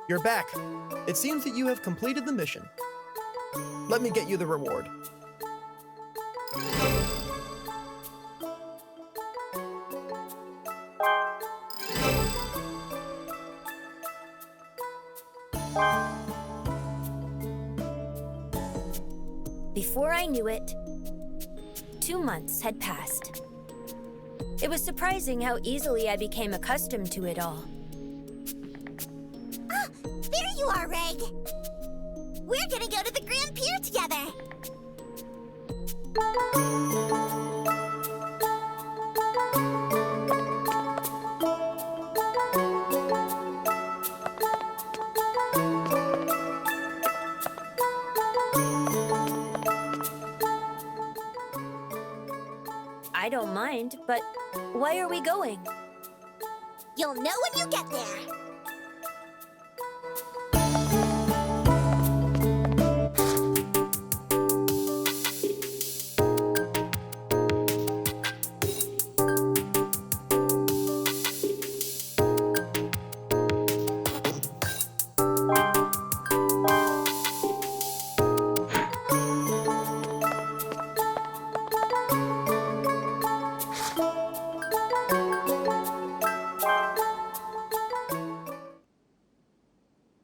You're back. It seems that you have completed the mission. Let me get you the reward. Before I knew it, 2 months had passed. It was surprising how easily I became accustomed to it all. Ah, there you are, Reg. We're gonna go to the Grand Pier together. I don't mind, but why are we going? You'll know when you get there.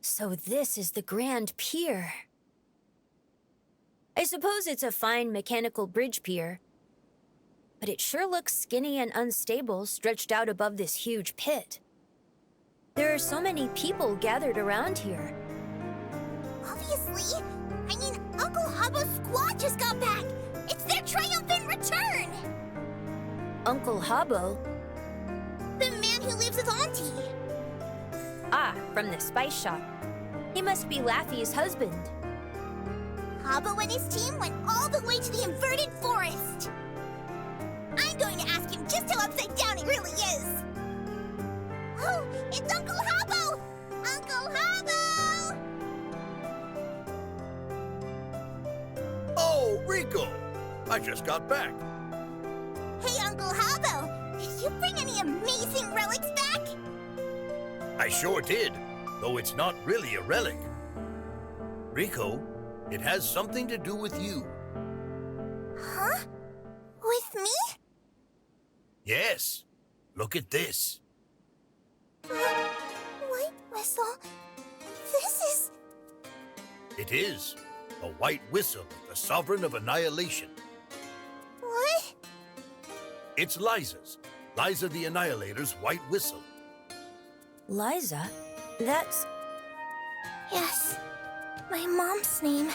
So this is the Grand Pier. I suppose it's a fine mechanical bridge pier, but it sure looks skinny and unstable stretched out above this huge pit. There are so many people gathered around here. Obviously. I mean, Uncle Habbo's squad just got back. It's their triumphant return. Uncle Habbo? The man who lives with Auntie. Ah, from the spice shop. He must be Laffy's husband. Habbo and his team went all the way to the inverted forest. I'm going to ask him just how upside down it really is. Oh, it's Uncle Habbo! Uncle Habbo! Oh, Rico! I just got back. Hey, Uncle Habbo! Did you bring any amazing relics back? I sure did, though it's not really a relic. Rico, it has something to do with you. Huh? With me? Yes. Look at this. White whistle. This is... It is. A white whistle, the sovereign of annihilation. What? It's Liza's. Liza the Annihilator's white whistle. Liza? That's... Yes. My mom's name.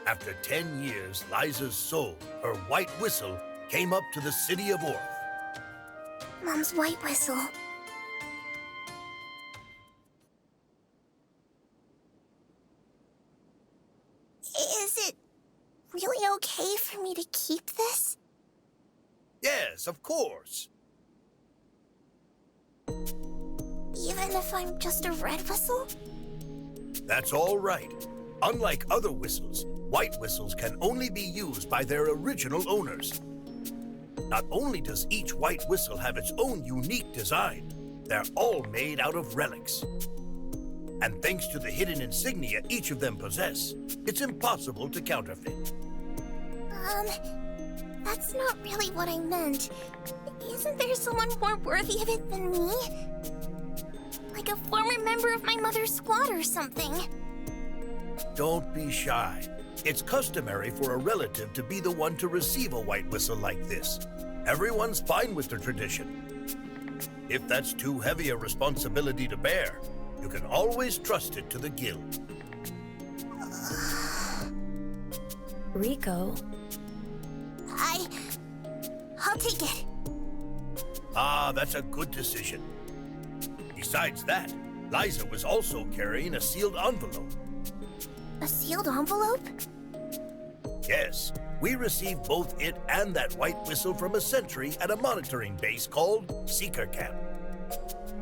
After 10 years, Liza's soul, her white whistle, came up to the city of Orth. Mom's white whistle. Is it really okay for me to keep this? Yes, of course. Even if I'm just a red whistle? That's all right. Unlike other whistles, white whistles can only be used by their original owners. Not only does each white whistle have its own unique design, they're all made out of relics. And thanks to the hidden insignia each of them possess, it's impossible to counterfeit. That's not really what I meant. Isn't there someone more worthy of it than me? Like a former member of my mother's squad or something. Don't be shy. It's customary for a relative to be the one to receive a white whistle like this. Everyone's fine with the tradition. If that's too heavy a responsibility to bear, you can always trust it to the guild. Rico. I'll take it. Ah, that's a good decision. Besides that, Liza was also carrying a sealed envelope. A sealed envelope? Yes, we received both it and that white whistle from a sentry at a monitoring base called Seeker Camp.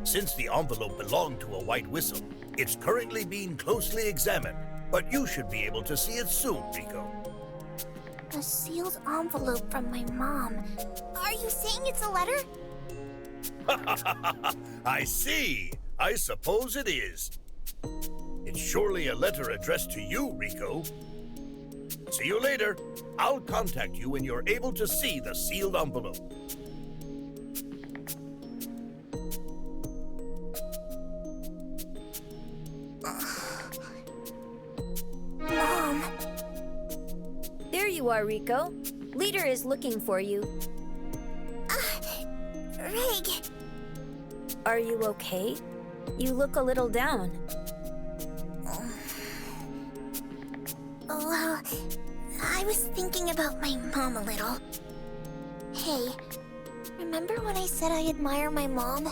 Since the envelope belonged to a white whistle, it's currently being closely examined, but you should be able to see it soon, Rico. A sealed envelope from my mom. Are you saying it's a letter? I see. I suppose it is. It's surely a letter addressed to you, Rico. See you later. I'll contact you when you're able to see the sealed envelope. Mom. There you are, Rico. Leader is looking for you. Rig. Are you okay? You look a little down. Well, I was thinking about my mom a little. Hey, remember when I said I admire my mom?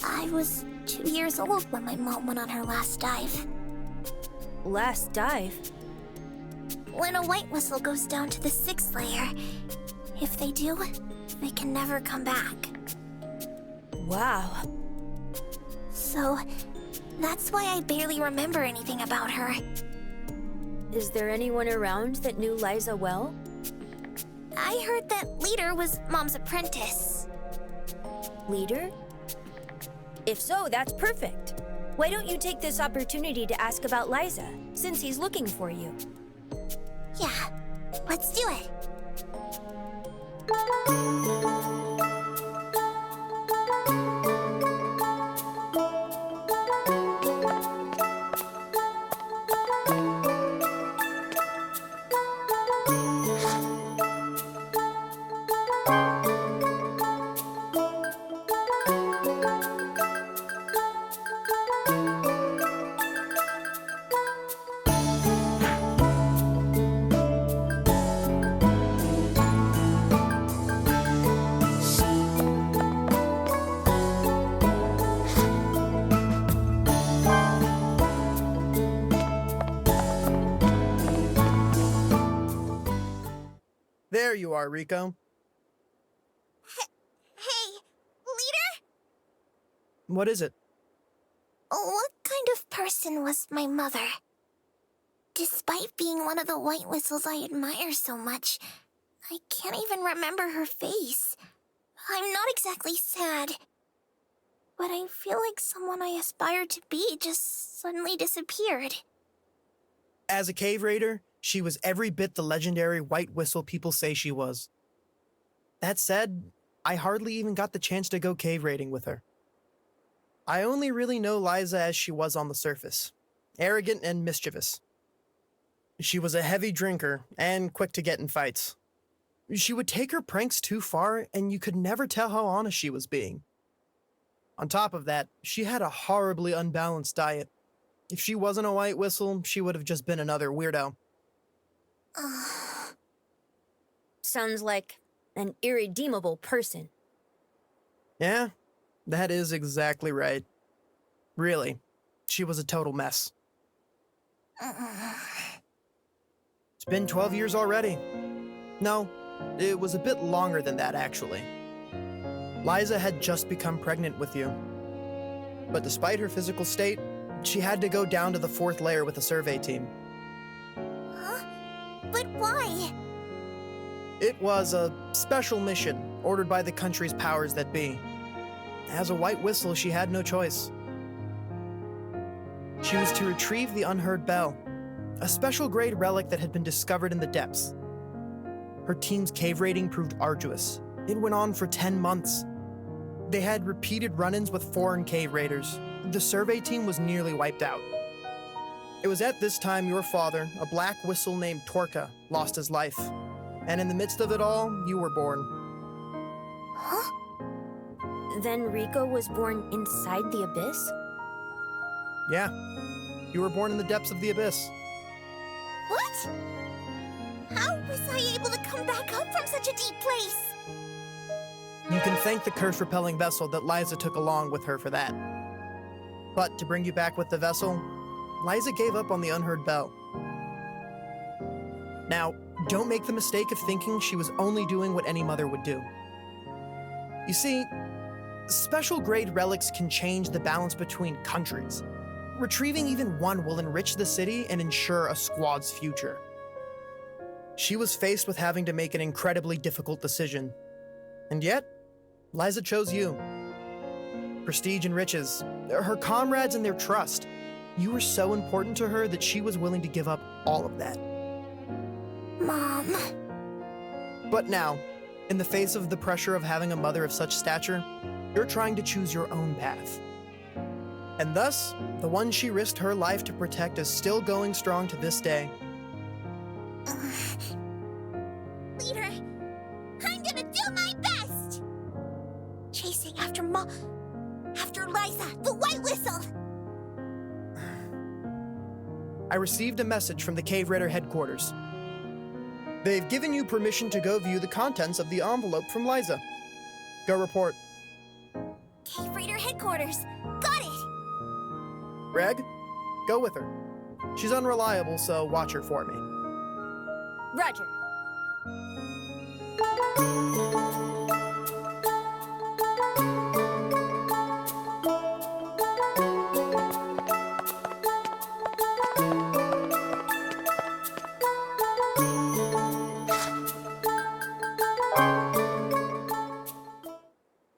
I was 2 years old when my mom went on her last dive. Last dive? When a white whistle goes down to the 6th layer, if they do, they can never come back. Wow. So, that's why I barely remember anything about her. Is there anyone around that knew Liza well? I heard that Leader was Mom's apprentice. Leader? If so, that's perfect. Why don't you take this opportunity to ask about Liza, since he's looking for you? Yeah, let's do it. There you are, Rico. Hey, Leader? What is it? What kind of person was my mother? Despite being one of the white whistles I admire so much, I can't even remember her face. I'm not exactly sad, but I feel like someone I aspired to be just suddenly disappeared. As a cave raider, she was every bit the legendary white whistle people say she was. That said, I hardly even got the chance to go cave raiding with her. I only really know Liza as she was on the surface, arrogant and mischievous. She was a heavy drinker and quick to get in fights. She would take her pranks too far, and you could never tell how honest she was being. On top of that, she had a horribly unbalanced diet. If she wasn't a white whistle, she would have just been another weirdo. Sounds like an irredeemable person. Yeah, that is exactly right. Really, she was a total mess. It's been 12 years already. No, it was a bit longer than that, actually. Liza had just become pregnant with you. But despite her physical state, she had to go down to the 4th layer with a survey team. Huh? But why? It was a special mission ordered by the country's powers that be. As a white whistle, she had no choice. She was to retrieve the unheard bell, a special grade relic that had been discovered in the depths. Her team's cave raiding proved arduous. It went on for 10 months. They had repeated run-ins with foreign cave raiders. The survey team was nearly wiped out. It was at this time your father, a black whistle named Torka, lost his life. And in the midst of it all, you were born. Huh? Then Rico was born inside the abyss? Yeah, you were born in the depths of the abyss. What? How was I able to come back up from such a deep place? You can thank the curse-repelling vessel that Liza took along with her for that. But to bring you back with the vessel, Liza gave up on the unheard bell. Now, don't make the mistake of thinking she was only doing what any mother would do. You see, special grade relics can change the balance between countries. Retrieving even one will enrich the city and ensure a squad's future. She was faced with having to make an incredibly difficult decision. And yet, Liza chose you. prestige and riches, her comrades and their trust. You were so important to her that she was willing to give up all of that. Mom. But now, in the face of the pressure of having a mother of such stature, you're trying to choose your own path. And thus, the one she risked her life to protect is still going strong to this day. Leader, I'm gonna do my best! Chasing after after Liza, the White Whistle! I received a message from the Cave Raider headquarters. They've given you permission to go view the contents of the envelope from Liza. Go report. Cave Raider headquarters. Got it! Greg, go with her. She's unreliable, so watch her for me. Roger.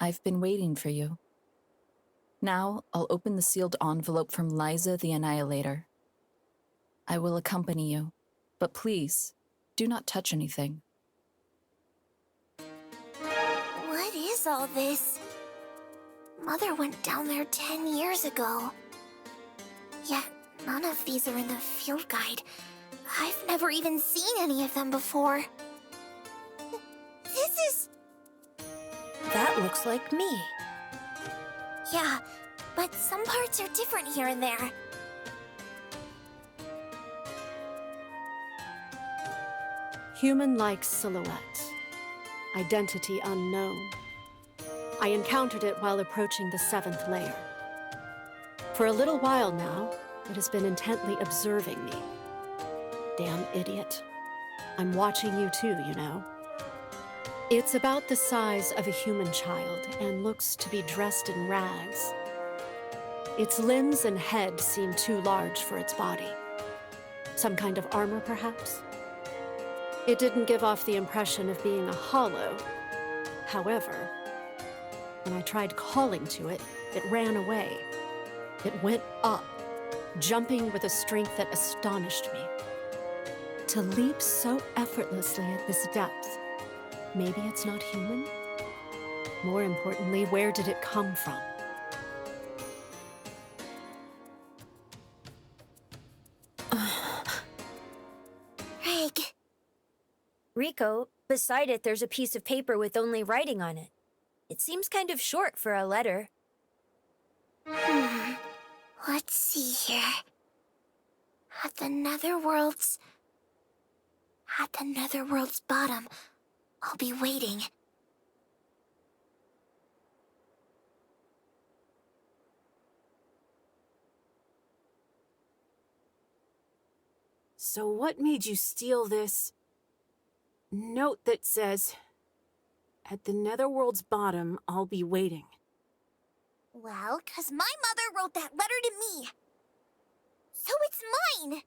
I've been waiting for you. Now, I'll open the sealed envelope from Liza the Annihilator. I will accompany you, but please, do not touch anything. What is all this? Mother went down there 10 years ago. Yet, none of these are in the field guide. I've never even seen any of them before. This is... That looks like me. Yeah, but some parts are different here and there. Human-like silhouette. Identity unknown. I encountered it while approaching the 7th layer. For a little while now, it has been intently observing me. Damn idiot. I'm watching you too, you know. It's about the size of a human child and looks to be dressed in rags. Its limbs and head seem too large for its body. Some kind of armor, perhaps? It didn't give off the impression of being a hollow. However, when I tried calling to it, it ran away. It went up, jumping with a strength that astonished me. To leap so effortlessly at this depth, maybe it's not human? More importantly, where did it come from? Reg. Rico, beside it there's a piece of paper with only writing on it. It seems kind of short for a letter. Let's see here. At the netherworld's bottom, I'll be waiting. So what made you steal this note that says, "At the netherworld's bottom, I'll be waiting"? Well, 'cause my mother wrote that letter to me. So it's mine!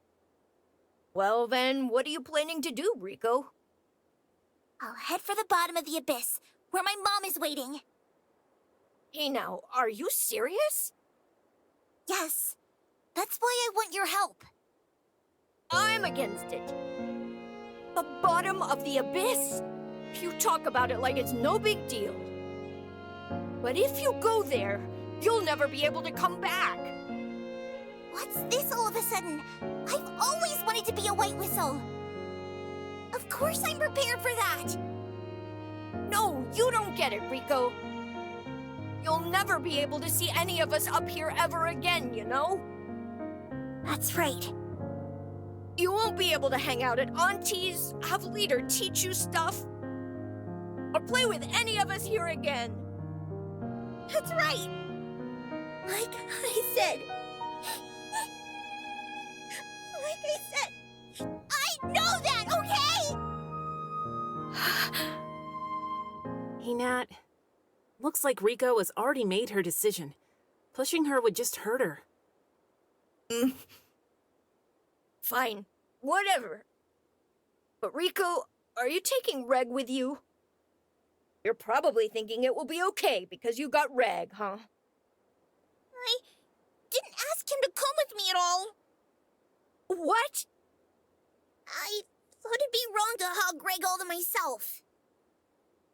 Well then, what are you planning to do, Rico? I'll head for the bottom of the abyss, where my mom is waiting. Hey now, are you serious? Yes. That's why I want your help. I'm against it. The bottom of the abyss? You talk about it like it's no big deal. But if you go there, you'll never be able to come back. What's this all of a sudden? I've always wanted to be a White Whistle. Of course I'm prepared for that. No, you don't get it, Rico. You'll never be able to see any of us up here ever again, you know? That's right. You won't be able to hang out at Auntie's, have Leader teach you stuff, or play with any of us here again. That's right. Like I said. I know that, okay? Hey, Nat. Looks like Rico has already made her decision. Pushing her would just hurt her. Fine, whatever. But Rico, are you taking Reg with you? You're probably thinking it will be okay because you got Reg, huh? I didn't ask him to come with me at all. What? I thought it'd be wrong to hog Greg all to myself.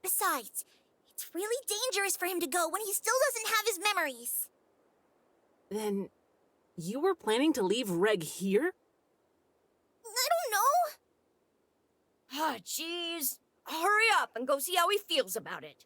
Besides, it's really dangerous for him to go when he still doesn't have his memories. Then, you were planning to leave Reg here? I don't know. Ah, jeez. Hurry up and go see how he feels about it.